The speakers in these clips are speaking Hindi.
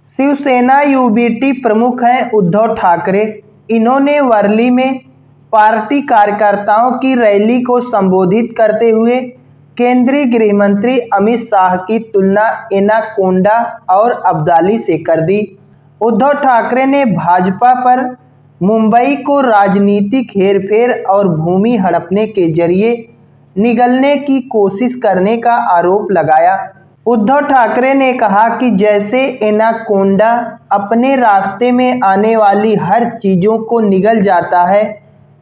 शिवसेना यूबीटी प्रमुख हैं उद्धव ठाकरे। इन्होंने वर्ली में पार्टी कार्यकर्ताओं की रैली को संबोधित करते हुए केंद्रीय गृह मंत्री अमित शाह की तुलना एनाकोंडा और अब्दाली से कर दी। उद्धव ठाकरे ने भाजपा पर मुंबई को राजनीतिक हेरफेर और भूमि हड़पने के जरिए निगलने की कोशिश करने का आरोप लगाया। उद्धव ठाकरे ने कहा कि जैसे एनाकोंडा अपने रास्ते में आने वाली हर चीजों को निगल जाता है,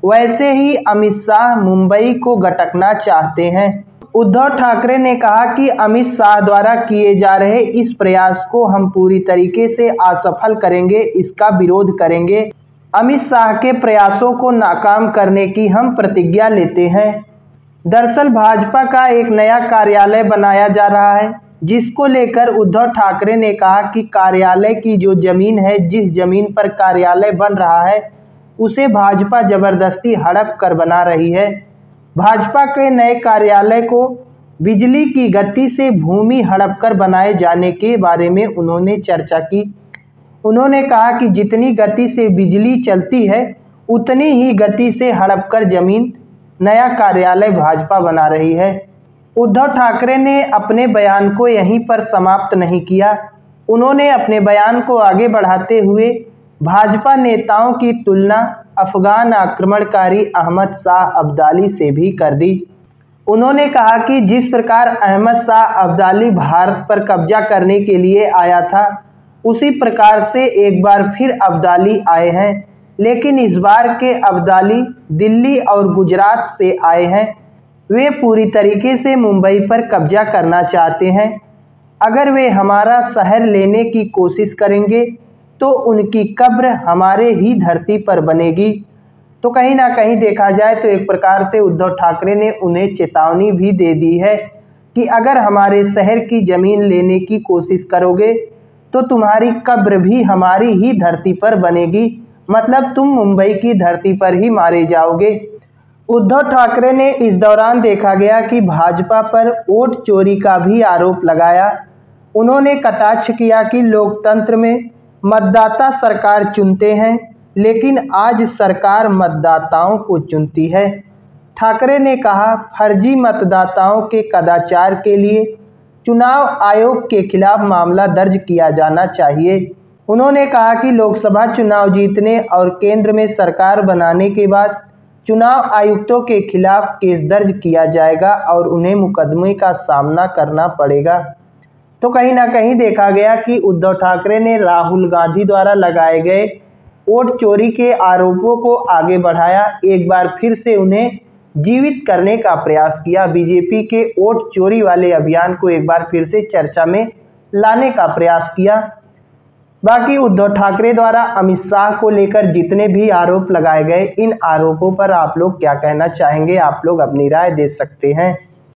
वैसे ही अमित शाह मुंबई को गटकना चाहते हैं। उद्धव ठाकरे ने कहा कि अमित शाह द्वारा किए जा रहे इस प्रयास को हम पूरी तरीके से असफल करेंगे, इसका विरोध करेंगे। अमित शाह के प्रयासों को नाकाम करने की हम प्रतिज्ञा लेते हैं। दरअसल भाजपा का एक नया कार्यालय बनाया जा रहा है, जिसको लेकर उद्धव ठाकरे ने कहा कि कार्यालय की जो जमीन है, जिस जमीन पर कार्यालय बन रहा है, उसे भाजपा जबरदस्ती हड़प कर बना रही है। भाजपा के नए कार्यालय को बिजली की गति से भूमि हड़प कर बनाए जाने के बारे में उन्होंने चर्चा की। उन्होंने कहा कि जितनी गति से बिजली चलती है, उतनी ही गति से हड़प कर जमीन नया कार्यालय भाजपा बना रही है। उद्धव ठाकरे ने अपने बयान को यहीं पर समाप्त नहीं किया। उन्होंने अपने बयान को आगे बढ़ाते हुए भाजपा नेताओं की तुलना अफगान आक्रमणकारी अहमद शाह अब्दाली से भी कर दी। उन्होंने कहा कि जिस प्रकार अहमद शाह अब्दाली भारत पर कब्जा करने के लिए आया था, उसी प्रकार से एक बार फिर अब्दाली आए हैं, लेकिन इस बार के अब्दाली दिल्ली और गुजरात से आए हैं। वे पूरी तरीके से मुंबई पर कब्जा करना चाहते हैं। अगर वे हमारा शहर लेने की कोशिश करेंगे तो उनकी कब्र हमारे ही धरती पर बनेगी। तो कहीं ना कहीं देखा जाए तो एक प्रकार से उद्धव ठाकरे ने उन्हें चेतावनी भी दे दी है कि अगर हमारे शहर की जमीन लेने की कोशिश करोगे तो तुम्हारी कब्र भी हमारी ही धरती पर बनेगी, मतलब तुम मुंबई की धरती पर ही मारे जाओगे। उद्धव ठाकरे ने इस दौरान देखा गया कि भाजपा पर वोट चोरी का भी आरोप लगाया। उन्होंने कटाक्ष किया कि लोकतंत्र में मतदाता सरकार चुनते हैं, लेकिन आज सरकार मतदाताओं को चुनती है। ठाकरे ने कहा, फर्जी मतदाताओं के कदाचार के लिए चुनाव आयोग के खिलाफ मामला दर्ज किया जाना चाहिए। उन्होंने कहा कि लोकसभा चुनाव जीतने और केंद्र में सरकार बनाने के बाद चुनाव आयुक्तों के खिलाफ केस दर्ज किया जाएगा और उन्हें मुकदमे का सामना करना पड़ेगा। तो कहीं ना कहीं देखा गया कि उद्धव ठाकरे ने राहुल गांधी द्वारा लगाए गए वोट चोरी के आरोपों को आगे बढ़ाया। एक बार फिर से उन्हें जीवित करने का प्रयास किया। बीजेपी के वोट चोरी वाले अभियान को एक बार फिर से चर्चा में लाने का प्रयास किया। बाकी उद्धव ठाकरे द्वारा अमित शाह को लेकर जितने भी आरोप लगाए गए, इन आरोपों पर आप लोग क्या कहना चाहेंगे, आप लोग अपनी राय दे सकते हैं।